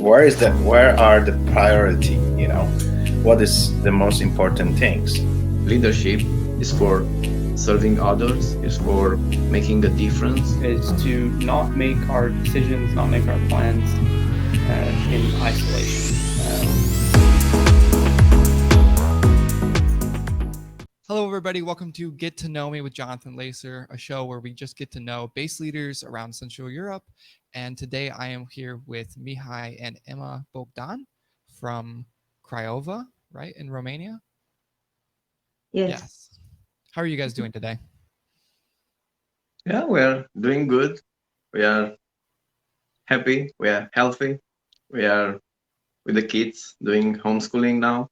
where are the priority? What is the most important things? Leadership is for serving others, is for making a difference. Is to not make our decisions, not make our plans in isolation. Hello, everybody. Welcome to Get to Know Me with Jonathan Lacer, a show where we just get to know base leaders around Central Europe. And today I am here with Mihial and Emma Bogdan from Craiova, right, in Romania? Yes. How are you guys doing today? Yeah, we're doing good. We are happy. We are healthy. We are with the kids doing homeschooling now.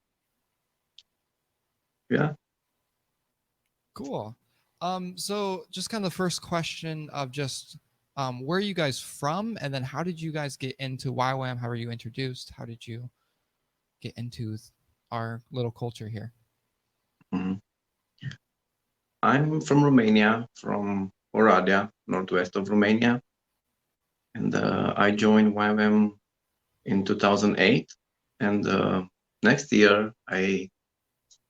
Yeah. Cool. So just kind of the first question of just where are you guys from? And then how did you guys get into YWAM? How were you introduced? How did you get into our little culture here? Mhm. I'm from Romania, from Oradea, northwest of Romania. And I joined YWAM in 2008. And next year, I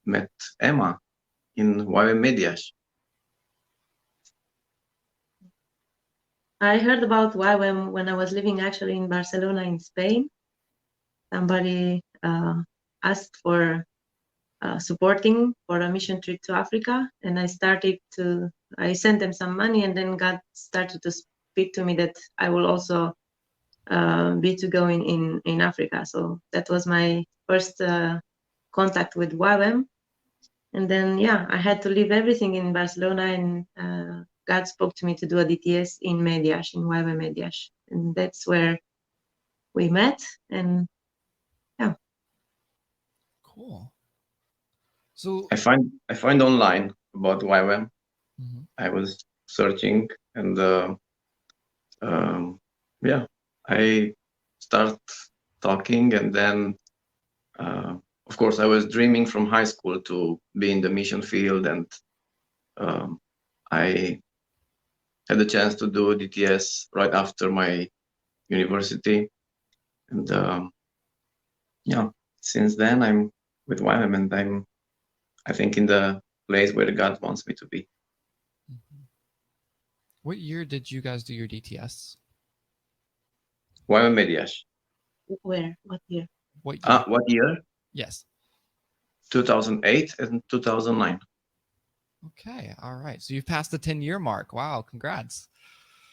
met Emma in YWAM Medias. I heard about YWAM when I was living actually in Barcelona in Spain. Somebody asked for supporting for a mission trip to Africa, and I sent them some money, and then God started to speak to me that I will also be to go in Africa. So that was my first contact with YWAM. And then, I had to leave everything in Barcelona, and God spoke to me to do a DTS in Medias, in YWAM Medias. And that's where we met. And Cool. So I find online about YWAM. Mhm. I was searching, and I start talking, and then of course I was dreaming from high school to be in the mission field, and I had the chance to do DTS right after my university, and since then I'm with YWAM, and I think in the place where God wants me to be. Mhm. What year did you guys do your DTS? YWAM Medias. where? What year? What year? What year? Yes. 2008 and 2009. Okay. All right. So you've passed the 10-year mark. Wow. Congrats.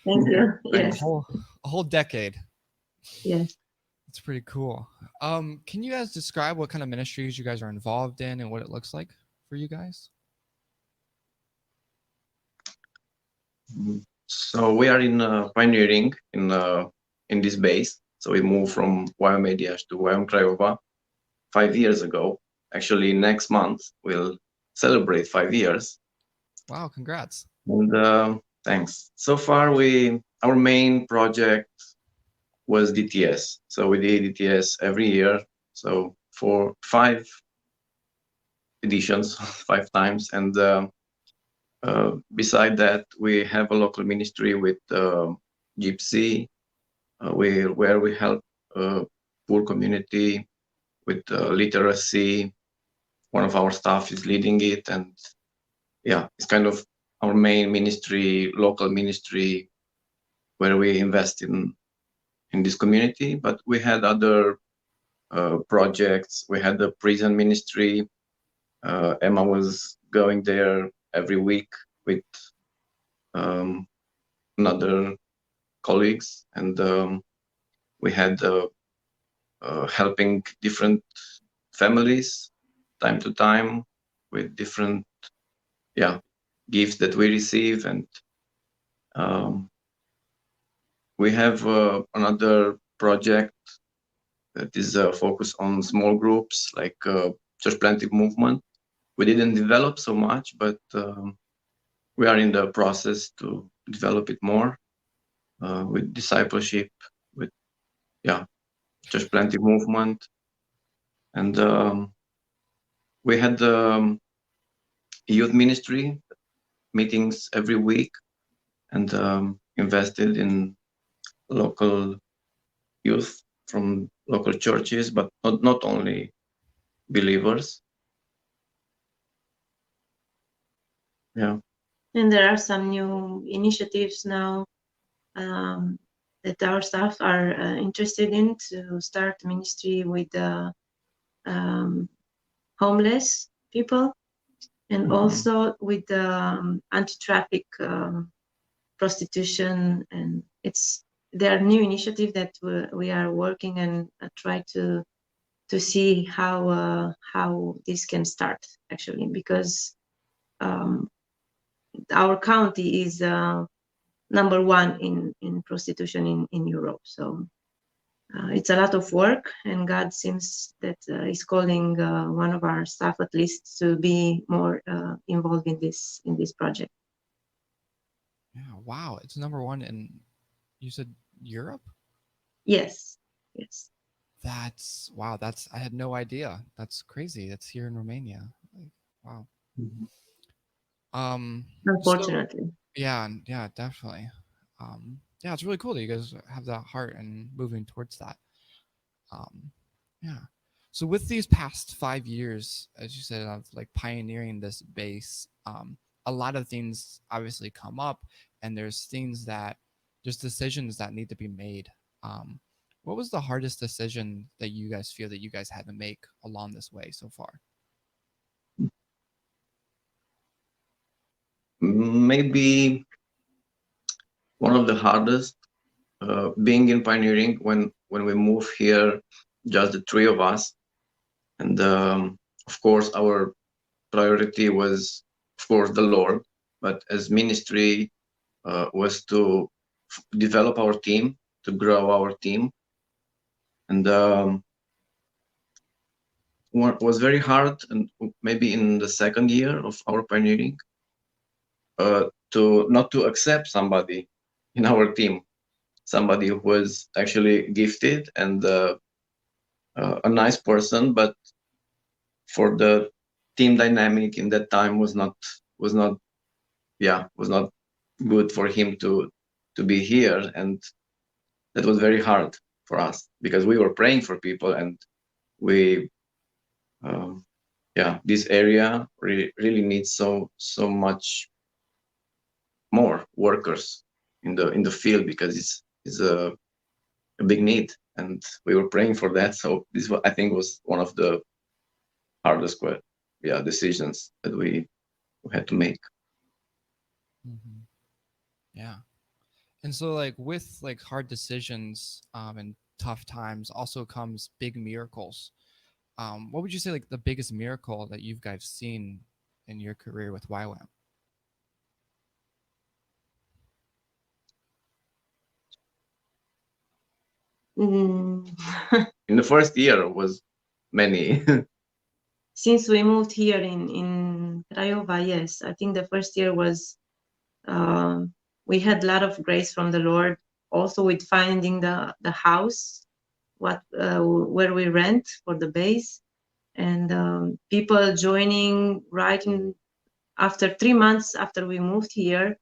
Thank you. Thanks. Yes. A whole decade. Yes. That's pretty cool. Can you guys describe what kind of ministries you guys are involved in and what it looks like for you guys? So we are in pioneering in this base. So we moved from YWAM Medias to YWAM Craiova 5 years ago. Actually, next month we'll celebrate 5 years. Wow, congrats. And thanks. So far, our main project was DTS. So we did DTS every year. So for 5 editions, 5 times. And beside that, we have a local ministry with Gypsy, where we help poor community with literacy. One of our staff is leading it, and it's kind of our main ministry, local ministry, where we invest in this community. But we had other projects. We had the prison ministry. Emma was going there every week with another colleagues, and we had helping different families time to time with different gifts that we receive. And we have another project that is focused on small groups, like church planting movement. We didn't develop so much, but we are in the process to develop it more with discipleship, with church planting movement. And we had youth ministry meetings every week, and invested in local youth from local churches, but not only believers. Yeah. And there are some new initiatives now that our staff are interested in to start ministry with um, homeless people, and also with anti-traffic prostitution. And there are new initiatives that we are working and try to see how this can start actually, because our county is number one in prostitution in Europe. So it's a lot of work, and God seems that is calling one of our staff at least to be more involved in this project. Yeah. Wow. It's number one in, you said, Europe? Yes. Yes. That's wow. I had no idea. That's crazy. That's here in Romania. Like, wow. So Unfortunately. yeah, definitely. Yeah, it's really cool that you guys have that heart and moving towards that. Um, yeah. So with these past 5 years, as you said, of like pioneering this base, a lot of things obviously come up, and there's decisions that need to be made. Um, what was the hardest decision that you guys feel that you guys had to make along this way so far? Maybe one of the hardest, being in pioneering when we moved here, just the three of us, and of course our priority was, of course, the Lord, but as ministry was to develop our team, to grow our team, and what was very hard, and maybe in the second year of our pioneering, to not to accept somebody in our team, somebody who was actually gifted and a nice person, but for the team dynamic in that time was not good for him to be here, and that was very hard for us because we were praying for people, and we this area really needs so much more workers in the field, because it's a big need, and we were praying for that. So this I think was one of the hardest decisions that we had to make. Mm-hmm. Yeah. And so like with like hard decisions and tough times also comes big miracles. What would you say like the biggest miracle that you guys seen in your career with YWAM? Mm. In the first year was many. Since we moved here in Craiova, yes, I think the first year was we had a lot of grace from the Lord, also with finding the house where we rent for the base, and people joining after 3 months after we moved here.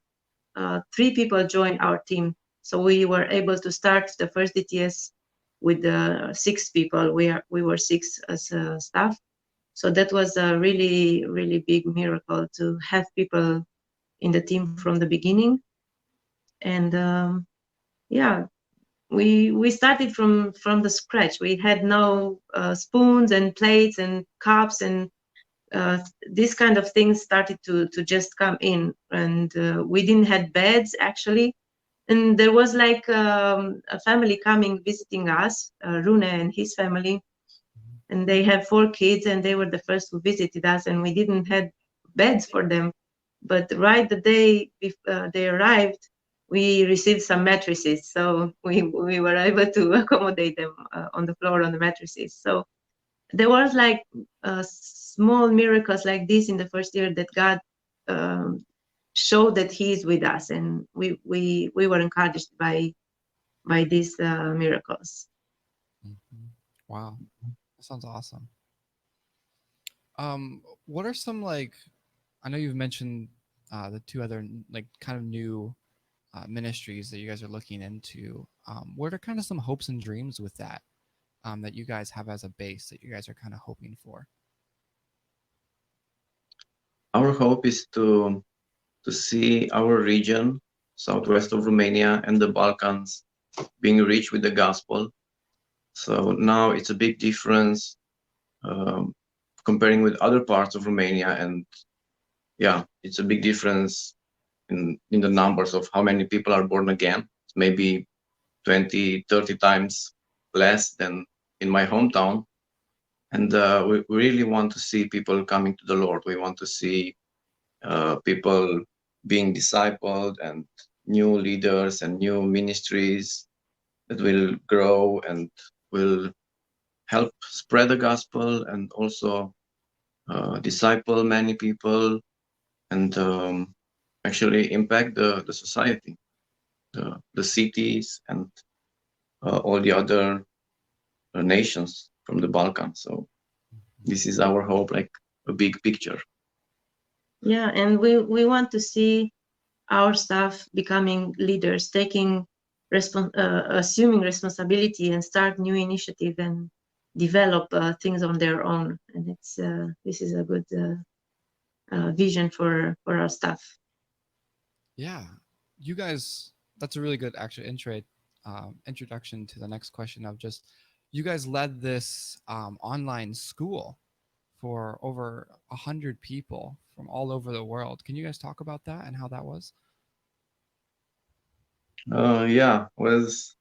3 people joined our team, so we were able to start the first DTS with 6 people. We were 6 as staff, so that was a really really big miracle to have people in the team from the beginning. And yeah, we started from the scratch. We had no spoons and plates and cups, and this kind of things started to just come in, and we didn't have beds actually. And there was like a family coming visiting us, Rune and his family, and they have 4 kids, and they were the first who visited us, and we didn't have beds for them. But right the day they arrived, we received some mattresses, so we were able to accommodate them on the floor on the mattresses. So there was like small miracles like this in the first year that God showed that He is with us, and we were encouraged by these miracles. Mm-hmm. Wow, that sounds awesome. What are some like? I know you've mentioned the 2 other like kind of new ministries that you guys are looking into. What are kind of some hopes and dreams with that? that you guys have as a base that you guys are kind of hoping for? Our hope is to see our region, southwest of Romania and the Balkans, being reached with the gospel. So now it's a big difference comparing with other parts of Romania, and yeah, it's a big difference in the numbers of how many people are born again. It's maybe 20, 30 times less than in my hometown. And we really want to see people coming to the Lord. We want to see people being discipled and new leaders and new ministries that will grow and will help spread the gospel and also disciple many people and actually impact the society, the cities and all the other nations from the Balkans. So this is our hope, like a big picture. Yeah, and we want to see our staff becoming leaders, taking assuming responsibility and start new initiative and develop things on their own. And it's this is a good vision for our staff. Yeah, you guys, that's a really good actually introduction to the next question of just you guys led this online school for over 100 people from all over the world. Can you guys talk about that and how that was? Yeah, was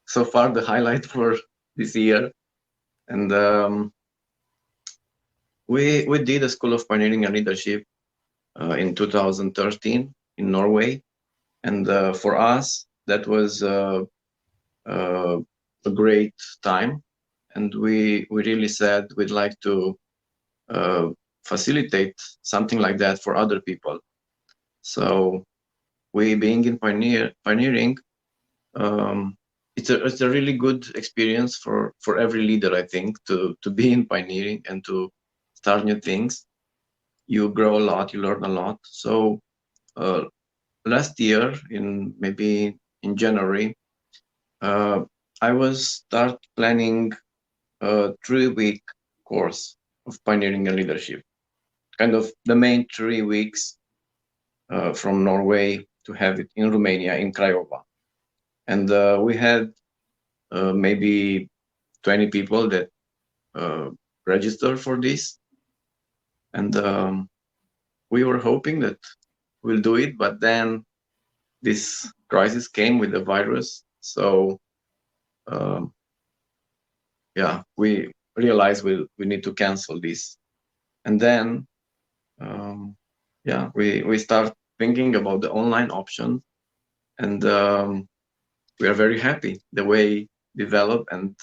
so far the highlight for this year. And we did a School of Pioneering and Leadership in 2013 in Norway. And for us, that was a great time. And we really said we'd like to facilitate something like that for other people. So we being in pioneering, it's a really good experience for every leader, I think, to be in pioneering and to start new things. You grow a lot, you learn a lot. So last year, maybe in January, I was start planning a 3-week course of pioneering and leadership. Kind of the main 3 weeks from Norway to have it in Romania, in Craiova. And we had maybe 20 people that registered for this. And we were hoping that we'll do it, but then this crisis came with the virus. So yeah, we realized we need to cancel this. And then yeah, we start thinking about the online option, and we are very happy the way developed, and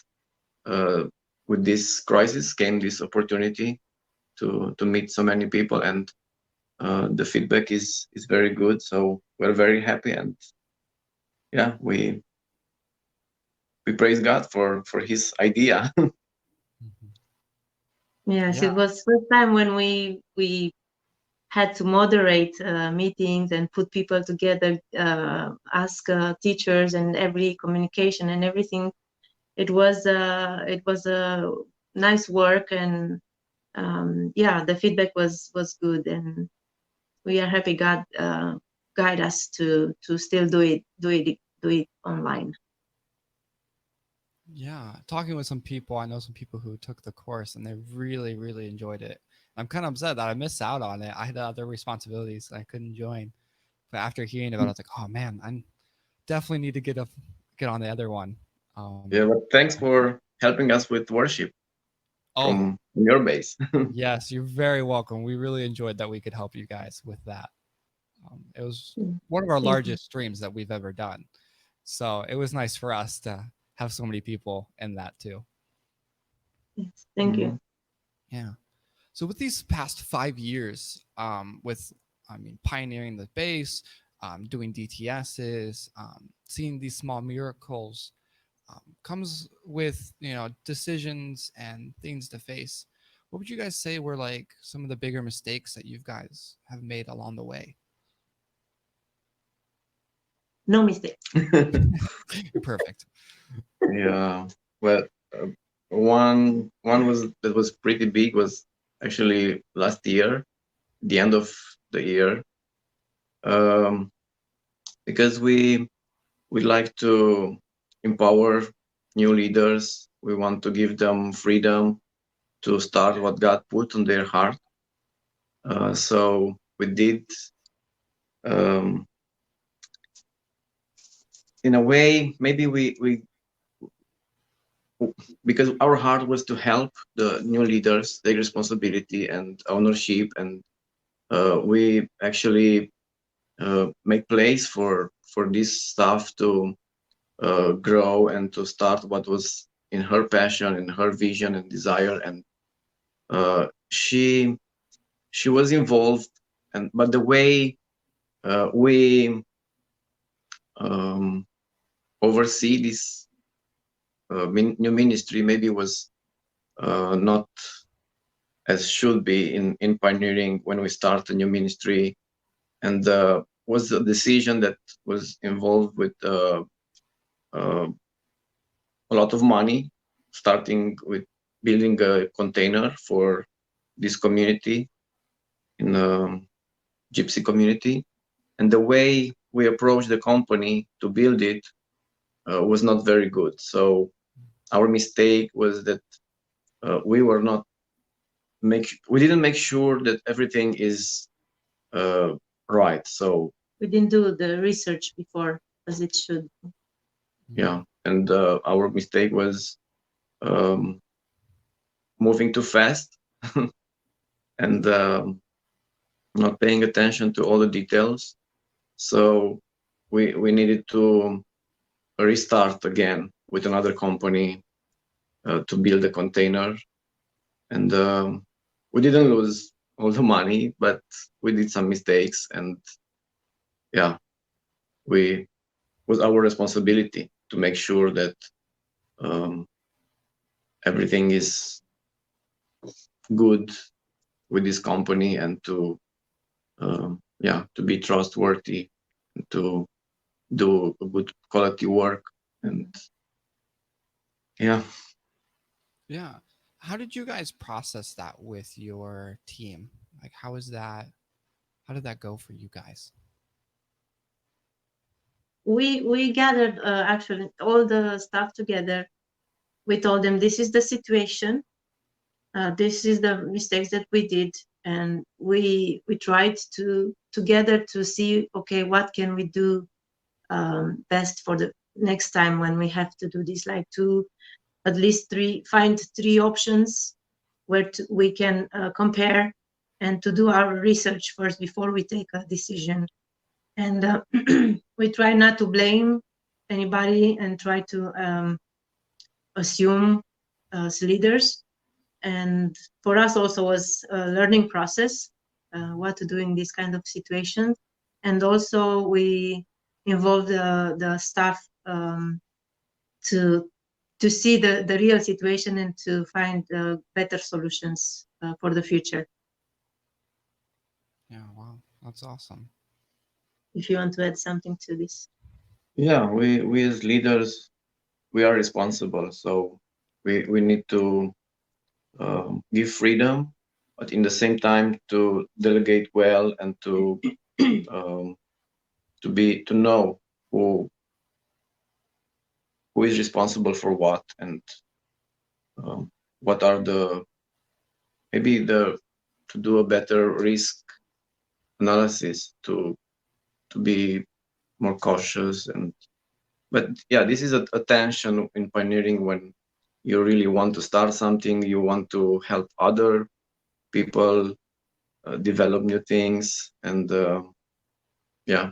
with this crisis came this opportunity to meet so many people, and the feedback is very good. So we're very happy, and yeah, we praise God for his idea. Yes, Yeah. it was first time when we had to moderate meetings and put people together, ask teachers and every communication and everything. It was a nice work, and yeah, the feedback was good, and we are happy God guide us to still do it online. Yeah, talking with some people, I know some people who took the course and they really, really enjoyed it. I'm kind of upset that I missed out on it. I had other responsibilities, I couldn't join. But after hearing about it, I was like, oh man, I definitely need to get on the other one. Yeah, but thanks for helping us with worship Oh, from your base. yes, you're very welcome. We really enjoyed that we could help you guys with that. It was one of our Thank you. largest streams that we've ever done. So it was nice for us to have so many people in that too. Yes, thank you. Yeah. So with these past 5 years, pioneering the base, doing DTSs, seeing these small miracles, comes with decisions and things to face. What would you guys say were like some of the bigger mistakes that you guys have made along the way? No mistake. You're perfect. Yeah, well, one that was pretty big was actually last year, the end of the year, because we'd like to empower new leaders. We want to give them freedom to start what God put on their heart. So we did, in a way, maybe we because our heart was to help the new leaders take responsibility and ownership, and we actually make place for this stuff to grow and to start what was in her passion, in her vision and desire. And she was involved, but the way we oversee this new ministry maybe was not as should be in pioneering when we start a new ministry, and was a decision that was involved with a lot of money, starting with building a container for this community in the Gypsy community. And the way we approached the company to build it was not very good. So our mistake was that we didn't make sure that everything is right. So we didn't do the research before as it should. Yeah, and our mistake was moving too fast and not paying attention to all the details. So we needed to restart again with another company to build a container, and we didn't lose all the money, but we did some mistakes, and yeah, was our responsibility to make sure that everything is good with this company, and to be trustworthy, to do a good quality work. And yeah. How did you guys process that with your team? Like, how did that go for you guys? We gathered actually all the staff together. We told them this is the situation, this is the mistakes that we did, and we tried to together to see, okay, what can we do best for the next time when we have to do this, like to at least find three options where we can compare, and to do our research first before we take a decision. And we try not to blame anybody and try to assume as leaders. And for us also was a learning process, what to do in this kind of situation. And also we involved the staff to see the real situation and to find better solutions for the future. Yeah, wow, that's awesome. If you want to add something to this. Yeah, we as leaders, we are responsible. So we need to give freedom, but in the same time to delegate well, and to know who is responsible for what, and what are to do a better risk analysis, to be more cautious. But yeah, this is a tension in pioneering, when you really want to start something, you want to help other people develop new things, and yeah,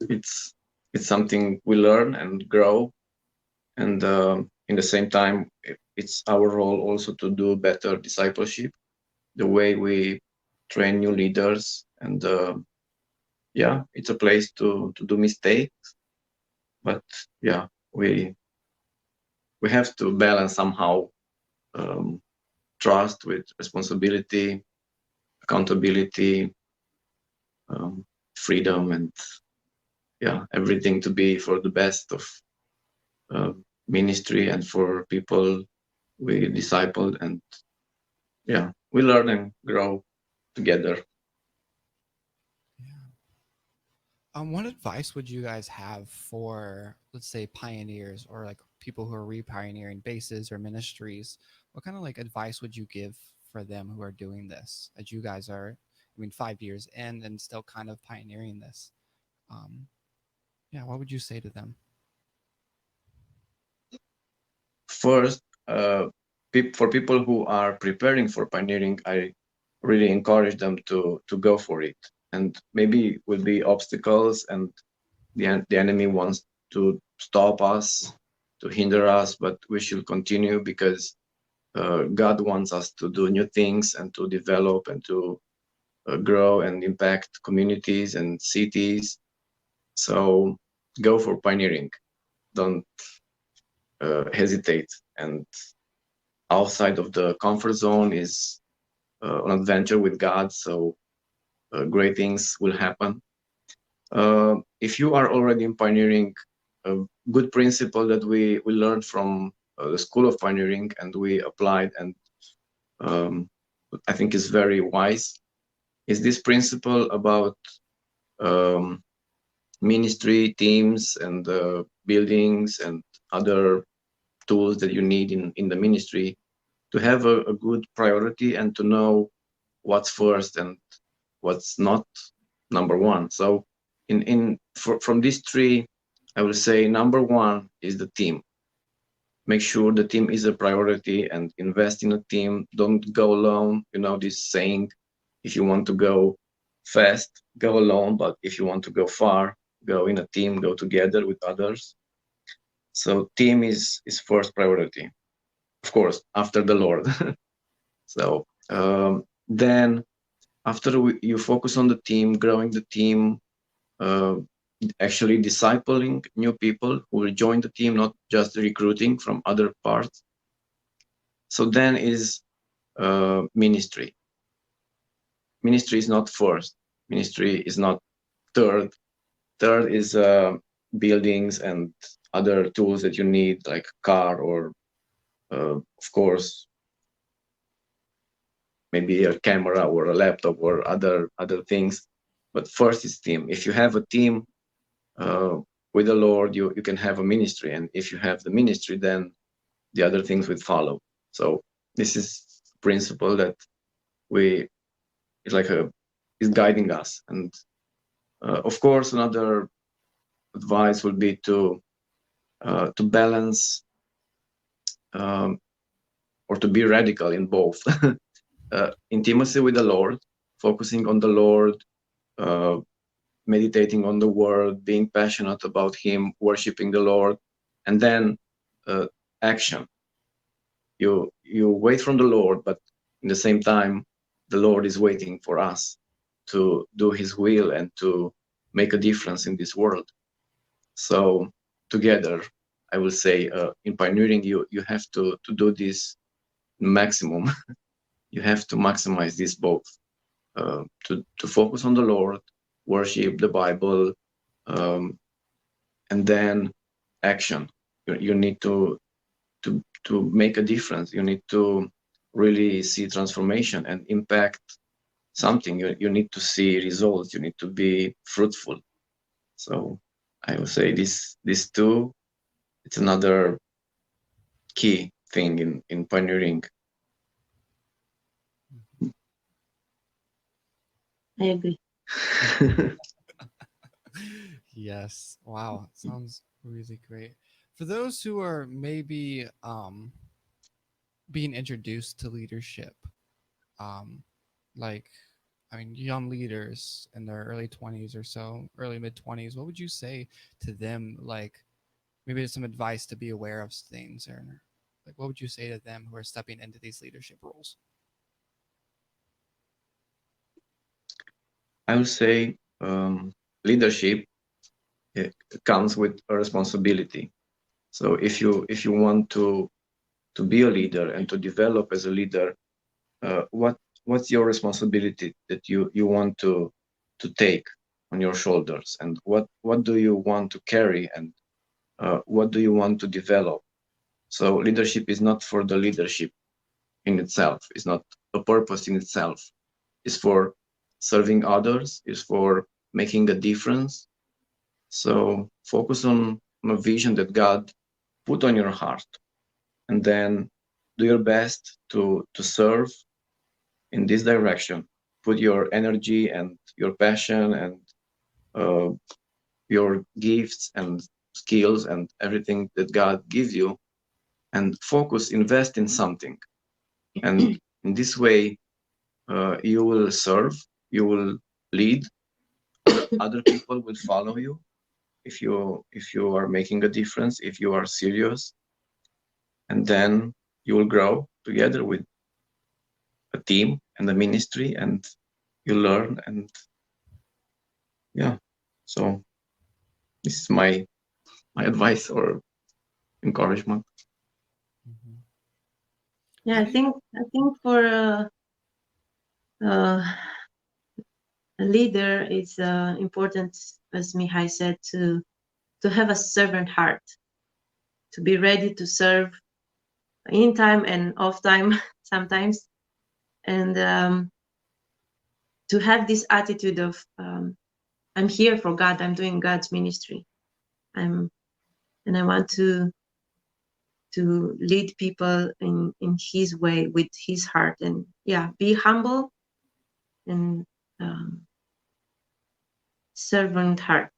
it's something we learn and grow, and in the same time, it's our role also to do better discipleship, the way we train new leaders. And yeah, it's a place to do mistakes, but yeah, we have to balance somehow trust with responsibility, accountability, freedom, and yeah, everything to be for the best of ministry and for people we discipled, and we learn and grow together. What advice would you guys have for, let's say, pioneers or like people who are re-pioneering bases or ministries? What kind of like advice would you give for them who are doing this? As you guys are, 5 years in and still kind of pioneering this. What would you say to them? First, for people who are preparing for pioneering, I really encourage them to go for it. And maybe will be obstacles, and the enemy wants to stop us, to hinder us, but we should continue because God wants us to do new things and to develop and to grow and impact communities and cities. So go for pioneering. Don't hesitate. And outside of the comfort zone is an adventure with God. So great things will happen. If you are already in pioneering, a good principle that we learned from the School of Pioneering and we applied, and I think is very wise, is this principle about ministry teams and buildings and other tools that you need in the ministry, to have a good priority and to know what's first and what's not number one. So from these three, I will say number one is the team. Make sure the team is a priority and invest in a team. Don't go alone. This saying, if you want to go fast, go alone, but if you want to go far, go in a team, go together with others. So team is first priority, of course, after the Lord. So then after you focus on the team, growing the team, actually discipling new people who will join the team, not just recruiting from other parts. So then is ministry. Ministry is not first. Ministry is not third. Third is buildings and other tools that you need, like car or, of course, maybe a camera or a laptop or other things. But first is team. If you have a team with the Lord, you can have a ministry, and if you have the ministry, then the other things will follow. So this is a principle that is guiding us. And of course, another advice would be to balance or to be radical in both. Intimacy with the Lord, focusing on the Lord, meditating on the Word, being passionate about Him, worshiping the Lord, and then action. You wait from the Lord, but in the same time, the Lord is waiting for us to do His will and to make a difference in this world. So together, I will say, in pioneering, you have to do this maximum. You have to maximize this both, to focus on the Lord, worship the Bible, and then action. You need to make a difference. You need to really see transformation and impact something. You need to see results. You need to be fruitful. So I would say this two, it's another key thing in pioneering. I agree. Yes. Wow. Sounds really great. For those who are maybe being introduced to leadership, young leaders in their early 20s or so, early mid 20s, what would you say to them? Like maybe some advice to be aware of things, or like what would you say to them who are stepping into these leadership roles? I would say leadership comes with a responsibility. So if you want to be a leader and to develop as a leader, what's your responsibility that you want to take on your shoulders, and what do you want to carry, and what do you want to develop? So leadership is not for the leadership in itself. It's not a purpose in itself. It's for serving others. It's for making a difference. So focus on a vision that God put on your heart, and then do your best to serve in this direction. Put your energy and your passion and your gifts and skills and everything that God gives you, and focus, invest in something. And in this way, you will serve, you will lead, other people will follow you if you are making a difference, if you are serious, and then you will grow together with a team and a ministry, and you learn. And yeah, so this is my advice or encouragement. Mhm. Yeah, How I do you- think for a leader, it's important, as Mihai said, to have a servant heart, to be ready to serve in time and off time sometimes, and to have this attitude of I'm here for God, I'm doing God's ministry, and I want to lead people in His way with His heart, and yeah, be humble and servant heart.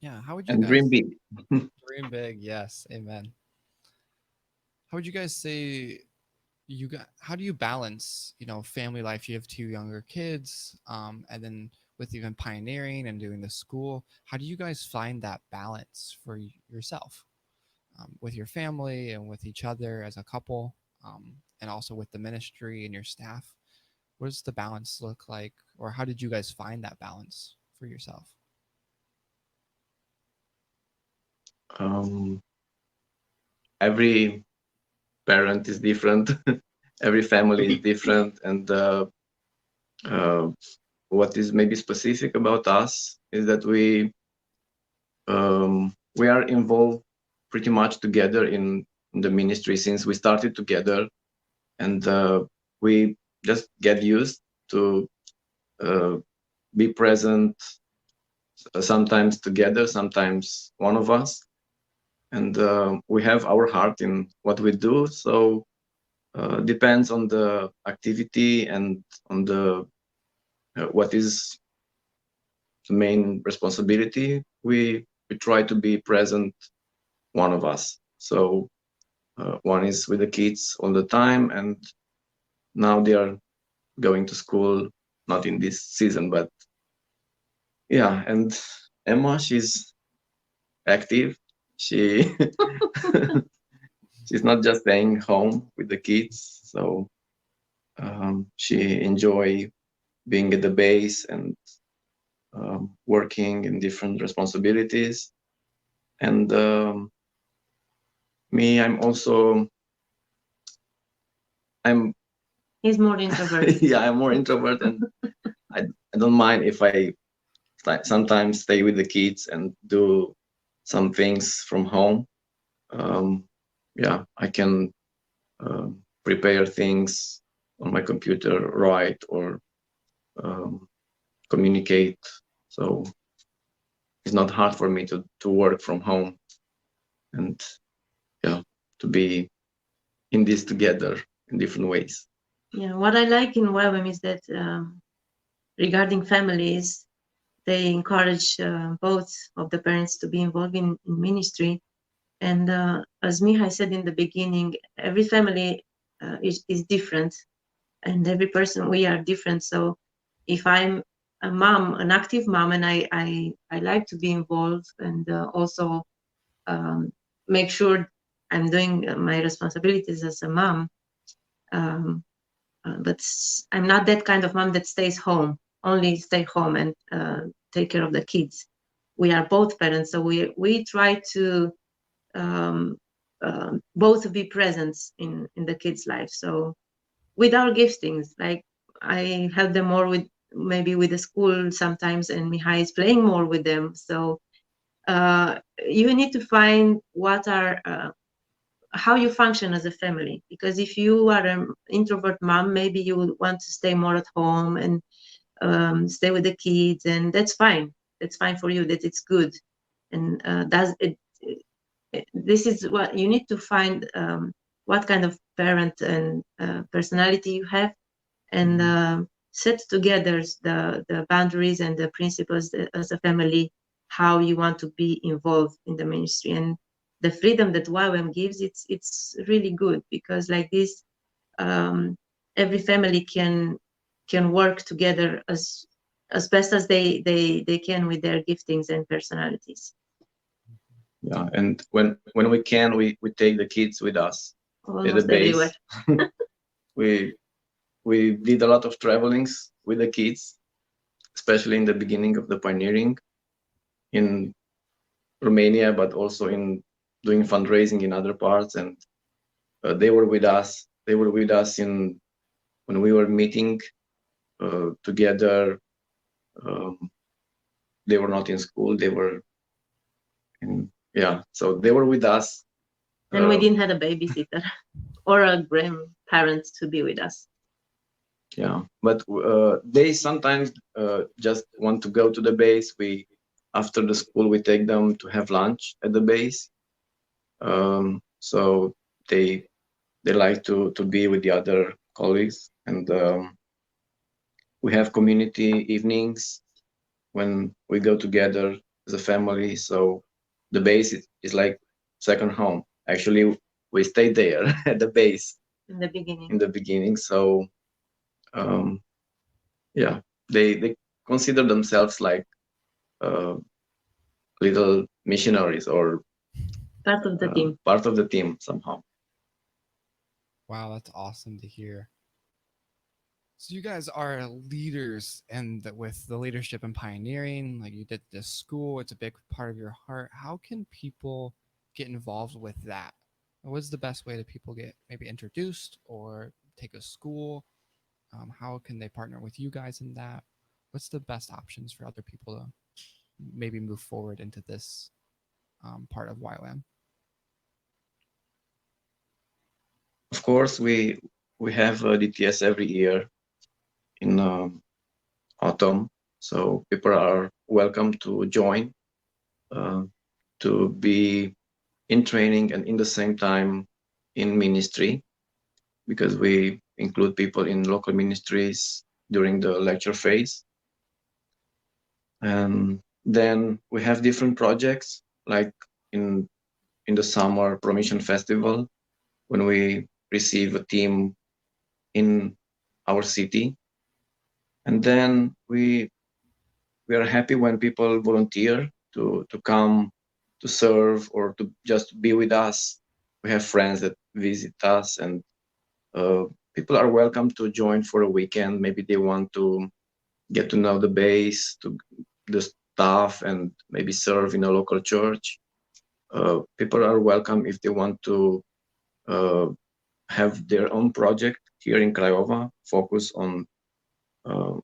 Yeah, how would you And guys dream big. dream big? Yes, amen. How would you guys say you got? How do you balance, family life? You have two younger kids, and then with even pioneering and doing the school, how do you guys find that balance for yourself, with your family and with each other as a couple, and also with the ministry and your staff? What does the balance look like, or how did you guys find that balance for yourself? Every parent is different. Every family is different, and what is maybe specific about us is that we are involved pretty much together in the ministry since we started together, and we just get used to be present, sometimes together, sometimes one of us, and we have our heart in what we do. So depends on the activity and on the what is the main responsibility. We try to be present, one of us. So one is with the kids all the time, and now they are going to school, not in this season, but yeah. And Emma, she's active. She she's not just staying home with the kids. So she enjoy being at the base and working in different responsibilities. And me, I'm He's more introvert. yeah, I'm more introvert, and I don't mind if I sometimes stay with the kids and do some things from home. Yeah, I can prepare things on my computer, write, or communicate. So it's not hard for me to work from home and yeah, to be in this together in different ways. Yeah, what I like in YWAM is that regarding families, they encourage both of the parents to be involved in ministry. And as Mihai said in the beginning, every family is different, and every person, we are different. So if I'm a mom, an active mom, and I like to be involved and also make sure I'm doing my responsibilities as a mom, but I'm not that kind of mom that stays home, only stay home and take care of the kids. We are both parents, so we try to both be present in the kids' life. So with our giftings, like I help them more with maybe with the school sometimes, and Mihai is playing more with them. So you need to find what are how you function as a family. Because if you are an introvert mom, maybe you would want to stay more at home and stay with the kids, and that's fine. That's fine for you. That it's good, and this is what you need to find. What kind of parent and personality you have, and set together the boundaries and the principles as a family, how you want to be involved in the ministry. And the freedom that YWAM gives, it's really good, because like this, every family can work together as best as they can with their giftings and personalities. Yeah, and when we can, we take the kids with us at the Almost base. everywhere. we did a lot of travelings with the kids, especially in the beginning of the pioneering in Romania, but also in doing fundraising in other parts. And they were with us. They were with us when we were meeting together. They were not in school. They were so they were with us. And we didn't have a babysitter or a grandparent to be with us. Yeah, but they sometimes just want to go to the base. After the school, we take them to have lunch at the base. So they like to be with the other colleagues, and we have community evenings when we go together as a family. So the base is like second home. Actually, we stayed there at the base in the beginning. So they consider themselves like little missionaries or part of the team. Part of the team somehow. Wow, that's awesome to hear. So you guys are leaders, and with the leadership and pioneering, like you did this school, it's a big part of your heart. How can people get involved with that? What's the best way that people get maybe introduced or take a school? How can they partner with you guys in that? What's the best options for other people to maybe move forward into this part of YWAM? Of course, we have DTS every year in autumn, so people are welcome to join, to be in training and in the same time in ministry, because we include people in local ministries during the lecture phase. And then we have different projects, like in the summer Promission Festival, when we receive a team in our city. And then we are happy when people volunteer to come to serve or to just be with us. We have friends that visit us, and people are welcome to join for a weekend. Maybe they want to get to know the base, to the staff, and maybe serve in a local church. People are welcome if they want to have their own project here in Craiova, focus on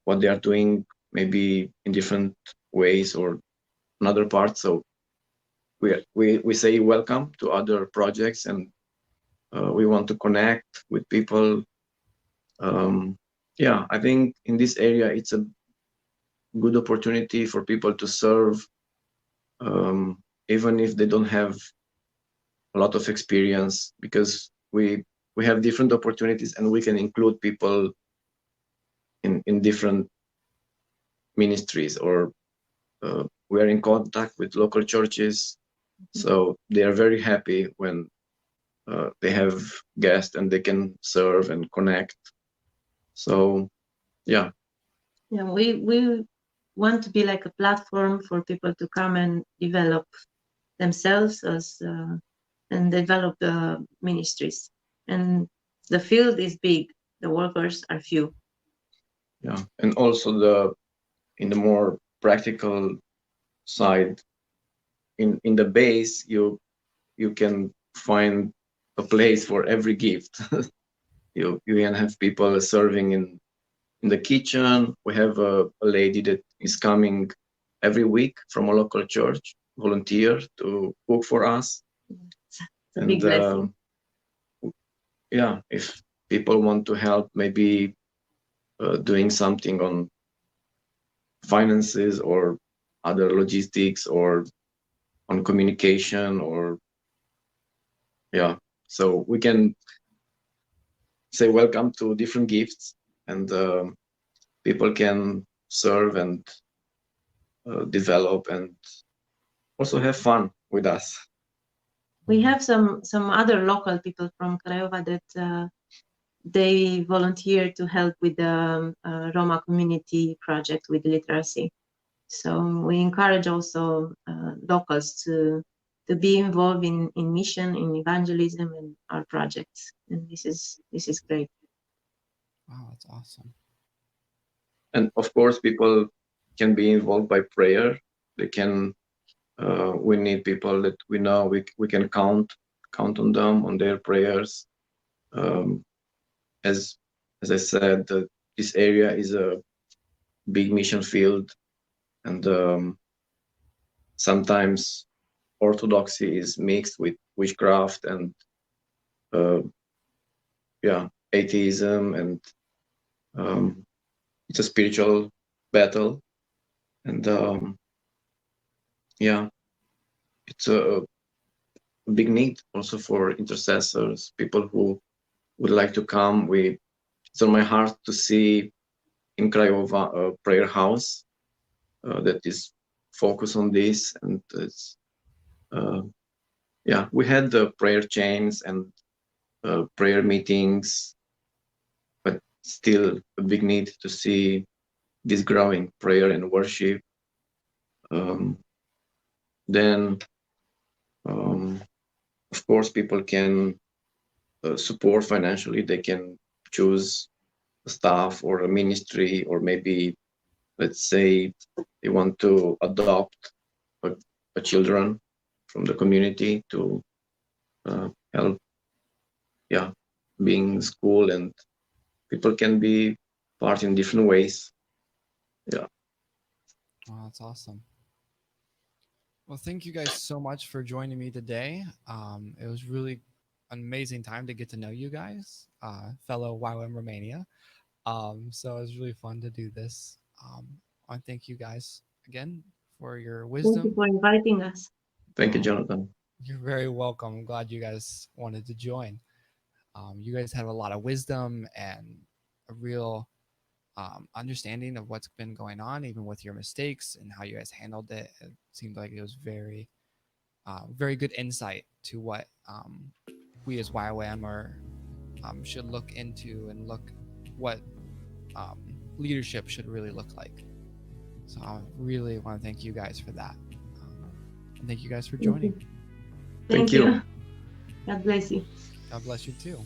what they are doing, maybe in different ways or another part. So we say welcome to other projects, and we want to connect with people. I think in this area it's a good opportunity for people to serve, even if they don't have a lot of experience, because we have different opportunities and we can include people in different ministries, or we are in contact with local churches, so they are very happy when they have guests and they can serve and connect. So we want to be like a platform for people to come and develop themselves and develop the ministries. And the field is big, the workers are few. And also in the more practical side, in the base, you can find a place for every gift. You can have people serving in the kitchen. We have a lady that is coming every week from a local church volunteer to cook for us. It's a big blessing. Yeah, if people want to help, maybe doing something on finances or other logistics or on communication, or yeah, so we can say welcome to different gifts, and people can serve and develop and also have fun with us. We have some other local people from Craiova that they volunteer to help with the Roma community project with literacy. So we encourage also locals to be involved in mission, in evangelism, and our projects. And this is great. Wow, that's awesome. And of course, people can be involved by prayer. They can. We need people that we know we can count on them, on their prayers. As I said, this area is a big mission field, and sometimes orthodoxy is mixed with witchcraft and atheism, and it's a spiritual battle, and it's a big need also for intercessors, people who would like to come. It's on my heart to see in Craiova a prayer house that is focused on this, and it's we had the prayer chains and prayer meetings, but still a big need to see this growing prayer and worship. Then of course people can support financially. They can choose a staff or a ministry, or maybe, let's say, they want to adopt a children from the community to help being school, and people can be part in different ways. Wow, that's awesome. Well, thank you guys so much for joining me today. It was really an amazing time to get to know you guys, fellow YWAM Romania. So it was really fun to do this. I want to thank you guys again for your Thank wisdom. you for inviting us. Thank you, Jonathan. You're very welcome. I'm glad you guys wanted to join. You guys have a lot of wisdom and a real understanding of what's been going on, even with your mistakes and how you guys handled it. It seemed like it was very, very good insight to what we as YWAM should look into, and look what leadership should really look like. So I really want to thank you guys for that. And thank you guys for joining. Thank you. you. God bless you. God bless you too.